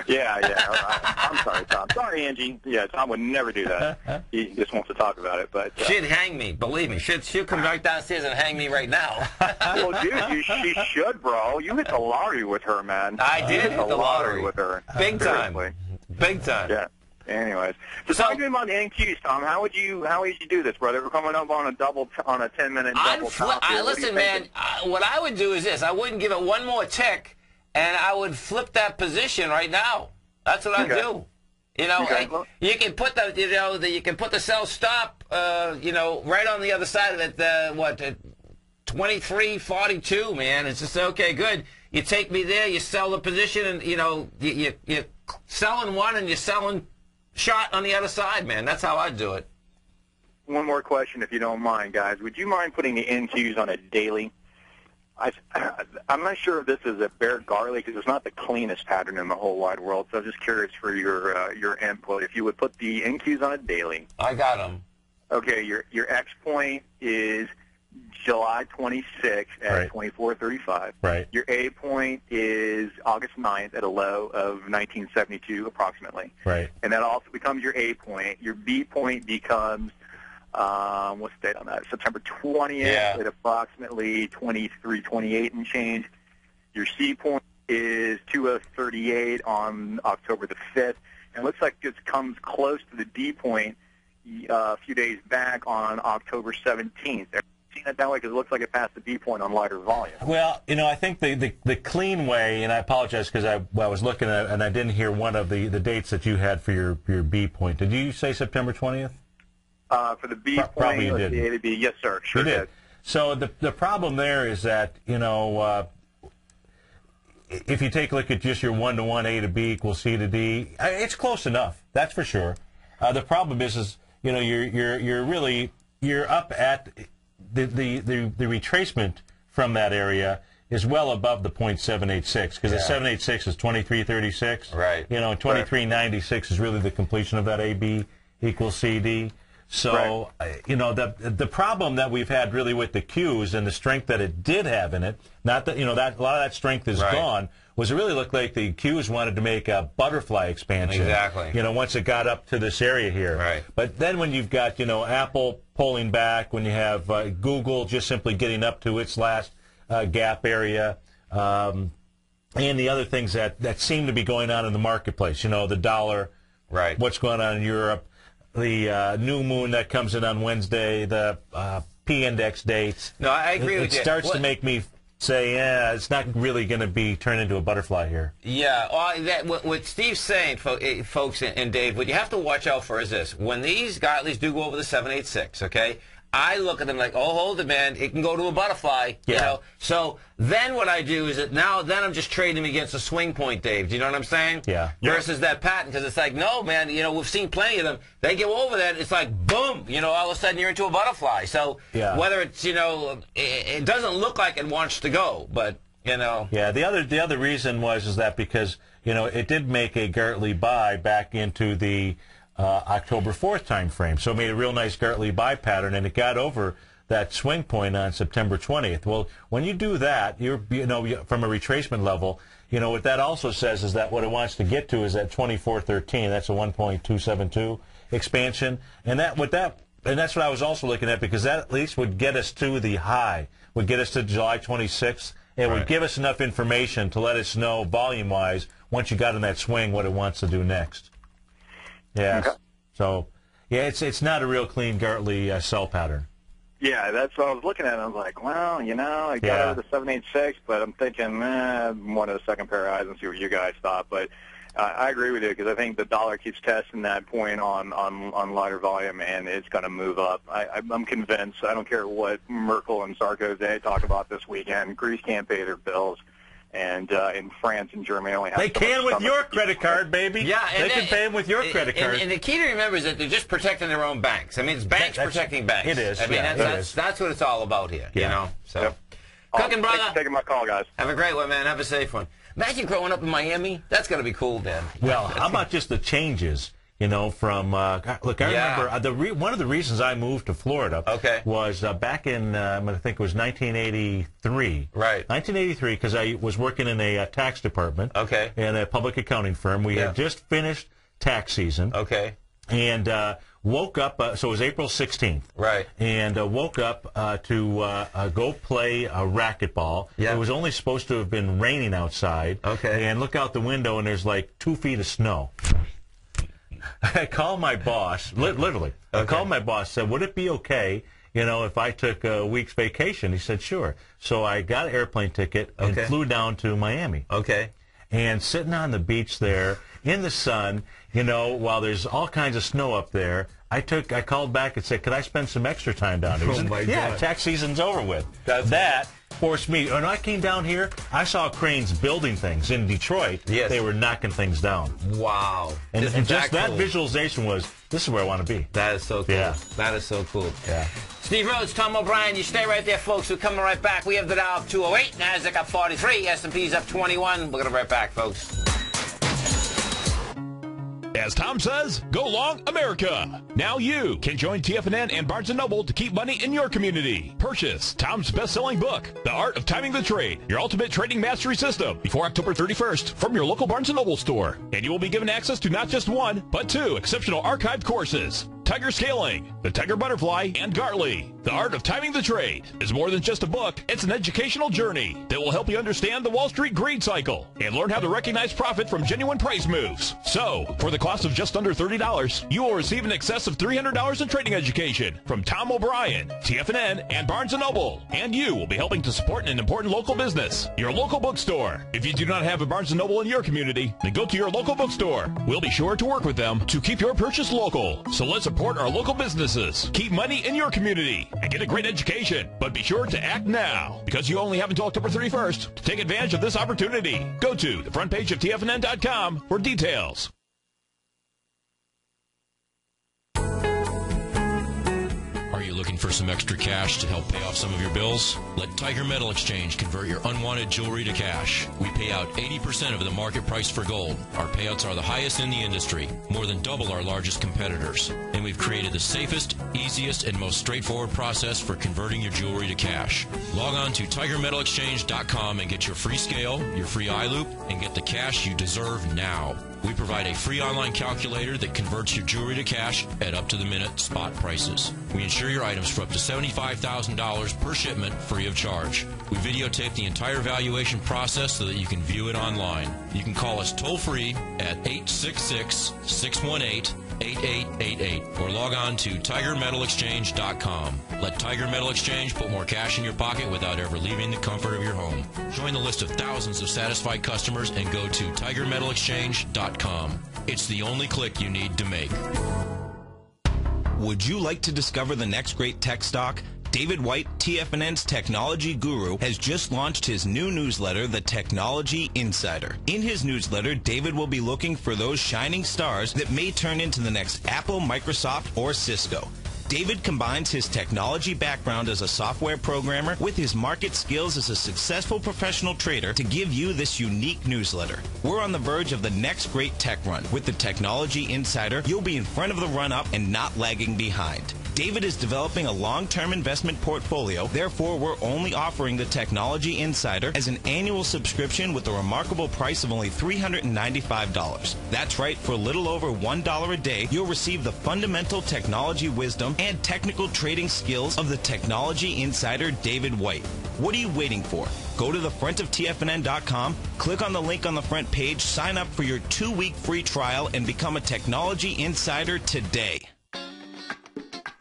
Yeah. I'm sorry, Tom. Sorry, Angie. Yeah, Tom would never do that. He just wants to talk about it. But she'd hang me. Believe me, she'll come right downstairs and hang me right now. Well, dude, she should, bro. You hit the lottery with her, man. I did hit the lottery with her. Big time. Big time. Yeah. Anyways, so talk to me about the NQs, Tom. How would you do this, brother? We're coming up on a 10-minute double top here. Listen, man. What I would do is this: I wouldn't give it one more tick. And I would flip that position right now. That's what I'd do. You know, you can put the you can put the sell stop you know, right on the other side of it. 23.42, man. It's just okay, good. You take me there, you sell the position, and you know you're selling one and you're selling shot on the other side, man. That's how I'd do it. One more question, if you don't mind, guys. Would you mind putting the NQs on a daily? I'm not sure if this is a Bear Garley because it's not the cleanest pattern in the whole wide world. So I'm just curious for your input. If you would put the NQs on a daily. I got them. Okay, your X point is July 26th at 24.35. Right. Your A point is August 9th at a low of 1972 approximately. Right. And that also becomes your A point. Your B point becomes what's the date on that? September 20th at approximately 23.28 and change. Your C point is 2038 on October the 5th. And it looks like it comes close to the D point a few days back on October 17th. Seen it that way because it looks like it passed the B point on lighter volume. Well, I think the clean way, and I apologize because I was looking at it and I didn't hear one of the dates that you had for your B point. Did you say September 20th? For the B point, probably you the A to B, yes, sir. Sure you did. So the problem there is that, if you take a look at just your 1-to-1 A to B equals C to D, it's close enough. That's for sure. The problem is you're up at the retracement from that area is well above the .786 because the 786 is 2336. Right. 2396 is really the completion of that AB equals CD. So, the problem that we've had really with the Qs and the strength that it did have in it, not that, that a lot of that strength is gone, was it really looked like the Qs wanted to make a butterfly expansion. Exactly. Once it got up to this area here. Right. But then when you've got, Apple pulling back, when you have Google just simply getting up to its last gap area, and the other things that seem to be going on in the marketplace, the dollar, what's going on in Europe, the new moon that comes in on Wednesday, the P-index dates. No, I agree with you. It starts to make me say, it's not really going to be turned into a butterfly here. Yeah, what Steve's saying, folks and Dave, what you have to watch out for is this. When these Gartleys do go over the 786, okay, I look at them like, oh, hold it, man. It can go to a butterfly, So then what I do is that then I'm just trading them against a swing point, Dave. Do you know what I'm saying? Yeah. Versus that pattern, because it's like, no, man, we've seen plenty of them. They go over that, it's like, boom, all of a sudden you're into a butterfly. So whether it's, it doesn't look like it wants to go, but, Yeah, the other reason is that because, it did make a Gartley buy back into the October 4th time frame. So it made a real nice Gartley buy pattern, and it got over that swing point on September 20th. Well, when you do that, you're from a retracement level, what that also says is that what it wants to get to is that 2413. That's a 1.272 expansion, and that's what I was also looking at, because that at least would get us to the high, would get us to July 26th. It would give us enough information to let us know volume-wise, once you got in that swing, what it wants to do next. Yeah. Okay. So, it's not a real clean Gartley sell pattern. Yeah, that's what I was looking at. I was like, well, I got over the 786, but I'm thinking, one of the second pair of eyes and see what you guys thought. But I agree with you, because I think the dollar keeps testing that point on lighter volume, and it's going to move up. I'm convinced. I don't care what Merkel and Sarkozy talk about this weekend. Greece can't pay their bills. And in France and Germany only have... They can with your credit card, baby. Yeah, they can pay them with your credit card. And the key to remember is that they're just protecting their own banks. I mean, it's banks protecting banks. It is. I mean, that's what it's all about here. So, yep. Cooking, brother. Thanks for taking my call, guys. Have a great one, man. Have a safe one. Imagine growing up in Miami. That's going to be cool, man. Well, how about just the changes? From look, I remember one of the reasons I moved to Florida was back in I think it was 1983. Right. 1983, because I was working in a tax department. Okay. In a public accounting firm. We had just finished tax season. Okay. And woke up. So it was April 16th. Right. And woke up to go play racquetball. Yeah. It was only supposed to have been raining outside. Okay. And look out the window, and there's like 2 feet of snow. I called my boss, literally. I called my boss, said, would it be okay, if I took a week's vacation? He said, sure. So I got an airplane ticket and flew down to Miami. Okay. And sitting on the beach there in the sun, while there's all kinds of snow up there, I called back and said, could I spend some extra time down there? Oh, my God. Yeah, tax season's over with. That forced me. When I came down here, I saw cranes building things in Detroit. Yes. They were knocking things down. Wow. And just that visualization was, this is where I want to be. That is so cool. Yeah. That is so cool. Yeah. Steve Rhodes, Tom O'Brien, you stay right there, folks. We're coming right back. We have the Dow up 208, NASDAQ up 43, S&P's up 21. We're going to be right back, folks. As Tom says, go long America. Now you can join TFNN and Barnes & Noble to keep money in your community. Purchase Tom's best-selling book, The Art of Timing the Trade, your ultimate trading mastery system, before October 31st from your local Barnes & Noble store. And you will be given access to not just one, but 2 exceptional archived courses. Tiger Scaling, the Tiger Butterfly, and Gartley, the The Art of Timing the Trade is more than just a book. It's an educational journey that will help you understand the Wall Street greed cycle and learn how to recognize profit from genuine price moves. So, for the cost of just under $30, you will receive in excess of $300 in trading education from Tom O'Brien, TFNN, and Barnes & Noble. And you will be helping to support an important local business, your local bookstore. If you do not have a Barnes & Noble in your community, then go to your local bookstore. We'll be sure to work with them to keep your purchase local. So let's support our local businesses. Keep money in your community and get a great education. But be sure to act now, because you only have until October 31st to take advantage of this opportunity. Go to the front page of TFNN.com for details. Are you looking for some extra cash to help pay off some of your bills? Let Tiger Metal Exchange convert your unwanted jewelry to cash. We pay out 80% of the market price for gold. Our payouts are the highest in the industry, more than double our largest competitors. And we've created the safest, easiest, and most straightforward process for converting your jewelry to cash. Log on to TigerMetalExchange.com and get your free scale, your free eye loop, and get the cash you deserve now. We provide a free online calculator that converts your jewelry to cash at up-to-the-minute spot prices. We insure your items for up to $75,000 per shipment free of charge. We videotape the entire valuation process so that you can view it online. You can call us toll-free at 866-618-8888 or log on to TigerMetalExchange.com. Let Tiger Metal Exchange put more cash in your pocket without ever leaving the comfort of your home. Join the list of thousands of satisfied customers and go to TigerMetalExchange.com. It's the only click you need to make. Would you like to discover the next great tech stock? David White, TFNN's technology guru, has just launched his new newsletter, The Technology Insider. In his newsletter, David will be looking for those shining stars that may turn into the next Apple, Microsoft, or Cisco. David combines his technology background as a software programmer with his market skills as a successful professional trader to give you this unique newsletter. We're on the verge of the next great tech run. With the Technology Insider, you'll be in front of the run-up and not lagging behind. David is developing a long-term investment portfolio, therefore we're only offering the Technology Insider as an annual subscription with a remarkable price of only $395. That's right, for a little over $1 a day, you'll receive the fundamental technology wisdom and technical trading skills of the Technology Insider David White. What are you waiting for? Go to the front of TFNN.com, click on the link on the front page, sign up for your 2-week free trial, and become a Technology Insider today.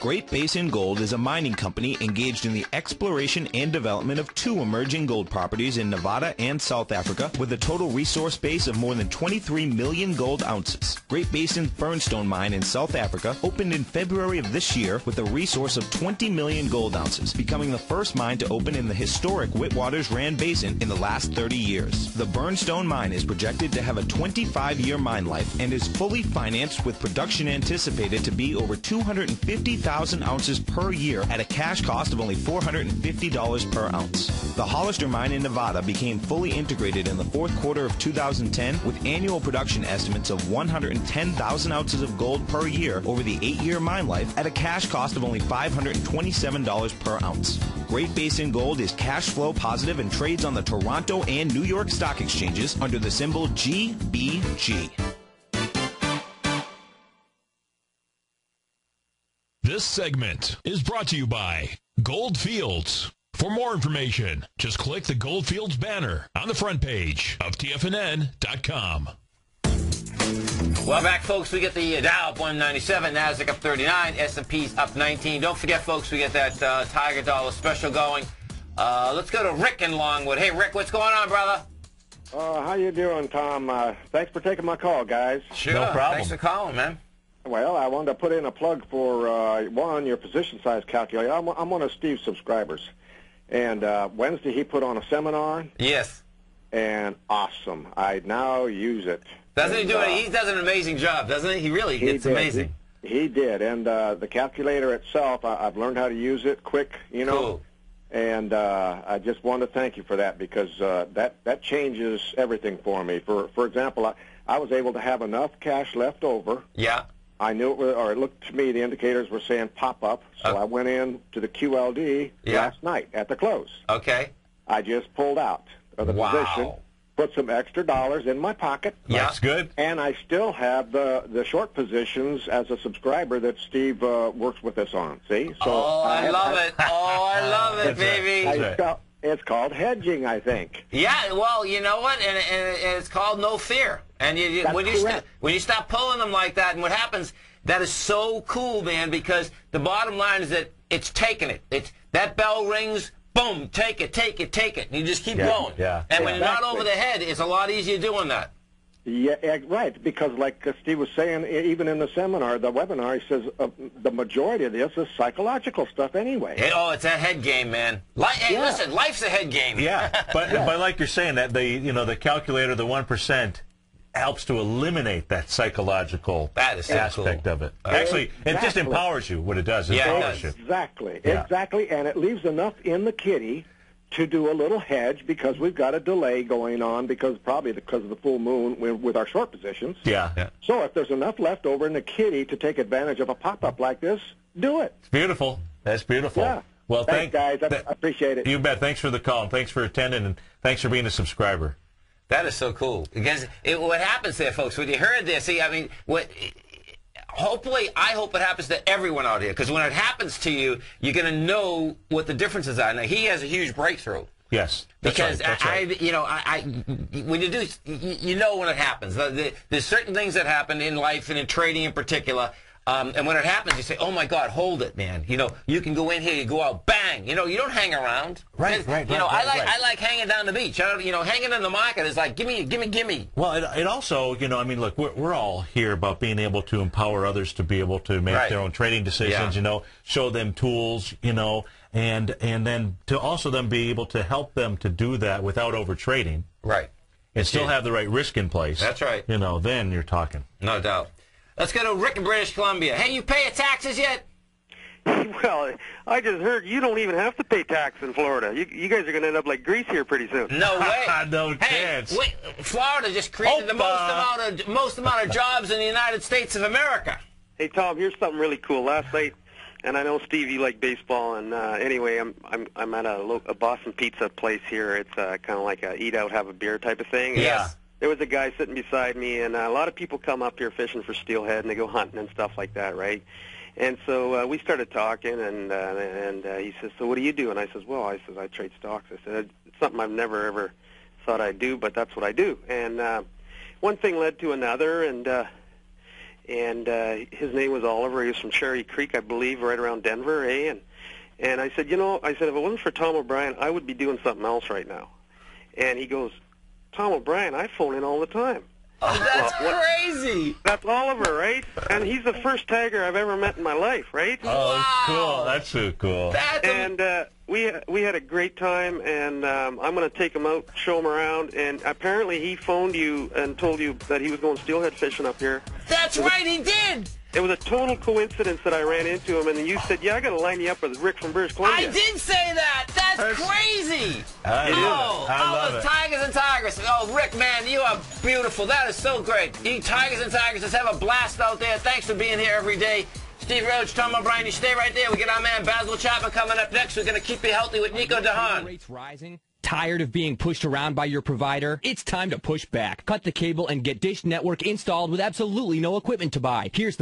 Great Basin Gold is a mining company engaged in the exploration and development of 2 emerging gold properties in Nevada and South Africa with a total resource base of more than 23 million gold ounces. Great Basin's Burnstone mine in South Africa opened in February of this year with a resource of 20 million gold ounces, becoming the first mine to open in the historic Witwatersrand Rand Basin in the last 30 years. The Burnstone mine is projected to have a 25-year mine life and is fully financed with production anticipated to be over 250,000 ounces per year at a cash cost of only $450 per ounce. The Hollister mine in Nevada became fully integrated in the 4th quarter of 2010 with annual production estimates of 110,000 ounces of gold per year over the 8-year mine life at a cash cost of only $527 per ounce. Great Basin Gold is cash flow positive and trades on the Toronto and New York stock exchanges under the symbol GBG. This segment is brought to you by Goldfields. For more information, just click the Goldfields banner on the front page of TFNN.com. Well, back, folks, we get the Dow up 197, NASDAQ up 39, S&P's up 19. Don't forget, folks, we get that Tiger Dollar special going. Let's go to Rick in Longwood. Hey, Rick, what's going on, brother? How you doing, Tom? Thanks for taking my call, guys. Sure. No problem. Thanks for calling, man. Well, I wanted to put in a plug for, one, your position size calculator. I'm one of Steve's subscribers. And Wednesday he put on a seminar. Yes. And awesome. I now use it. Doesn't he do it? He does an amazing job, doesn't he? He really, it's amazing. He did. And the calculator itself, I've learned how to use it quick, you know. Cool. And I just want to thank you for that because that changes everything for me. For example, I was able to have enough cash left over. Yeah. I knew it was, or it looked to me, the indicators were saying pop up, so I went in to the QLD last night at the close. Okay. I just pulled out of the position, put some extra dollars in my pocket. Yeah. That's good. And I still have the short positions as a subscriber that Steve works with us on. See? So I love it. Oh, I love it, baby. It's called hedging, I think. Yeah, well, you know what? And it's called no fear. And when you stop pulling them like that, and what happens, that is so cool, man, because the bottom line is that it's taking it. It's that bell rings, boom, take it. And you just keep going. Yeah. And when you're not over the head, it's a lot easier doing that. Yeah, right, because like Steve was saying, even in the seminar, the webinar, he says the majority of this is psychological stuff anyway. It's a head game, man. Listen, life's a head game. Yeah, but like you're saying, that the calculator, the 1%, helps to eliminate that psychological aspect of it. Actually, it just empowers you. What it does, it empowers you. Exactly, and it leaves enough in the kitty to do a little hedge because we've got a delay going on because of the full moon with our short positions. Yeah. So if there's enough left over in the kitty to take advantage of a pop-up like this, do it. It's beautiful. That's beautiful. Yeah. Well, thanks, guys. I appreciate it. You bet. Thanks for the call, and thanks for attending, and thanks for being a subscriber. That is so cool. Because what happens there, folks, when you heard this, see, I mean, I hope it happens to everyone out here, because when it happens to you, you're going to know what the differences are. Now, he has a huge breakthrough. Yes, because that's right. when you do, you know when it happens. There's certain things that happen in life and in trading in particular. And when it happens, you say, "Oh my God, hold it, man!" You can go in here, you go out, bang. You don't hang around. Right. I like hanging down the beach. Hanging in the market is like, gimme. Well, it also, look, we're all here about being able to empower others to be able to make their own trading decisions. Show them tools, and then to also then be able to help them to do that without over trading. Right. And still have the right risk in place. That's right. Then you're talking. No doubt. Let's go to Rick in British Columbia. Hey, you pay your taxes yet? Well, I just heard you don't even have to pay tax in Florida. You guys are going to end up like Greece here pretty soon. No way. No chance. Wait, Florida just created the most amount of jobs in the United States of America. Hey, Tom, here's something really cool. Last night, and I know Steve, you like baseball, and anyway, I'm at a Boston pizza place here. It's kind of like a eat out, have a beer type of thing. Yeah. There was a guy sitting beside me, and a lot of people come up here fishing for steelhead, and they go hunting and stuff like that, right? And so we started talking, and he says, "So what do you do?" And I says, "Well, I trade stocks." I said, "It's something I've never ever thought I'd do, but that's what I do." And one thing led to another, and his name was Oliver. He was from Cherry Creek, I believe, right around Denver, eh? And I said, if it wasn't for Tom O'Brien, I would be doing something else right now. And he goes, "Tom O'Brien, I phone in all the time." Oh, that's crazy. That's Oliver, right? And he's the first tagger I've ever met in my life, right? Oh, that's cool. That's so cool. We had a great time, and I'm going to take him out, show him around, and apparently he phoned you and told you that he was going steelhead fishing up here. That's right, he did. It was a total coincidence that I ran into him, and you said, "Yeah, I got to line you up with Rick from British Columbia." I did say that. That's crazy. I love it. Tigers and Tigers. Oh, Rick, man, you are beautiful. That is so great. You Tigers and Tigers, just have a blast out there. Thanks for being here every day. Steve Rhodes, Tom O'Brien, you stay right there. We get our man Basil Chapman coming up next. We're going to keep you healthy with Nico DeHaan. Rates rising. Tired of being pushed around by your provider? It's time to push back. Cut the cable and get Dish Network installed with absolutely no equipment to buy. Here's the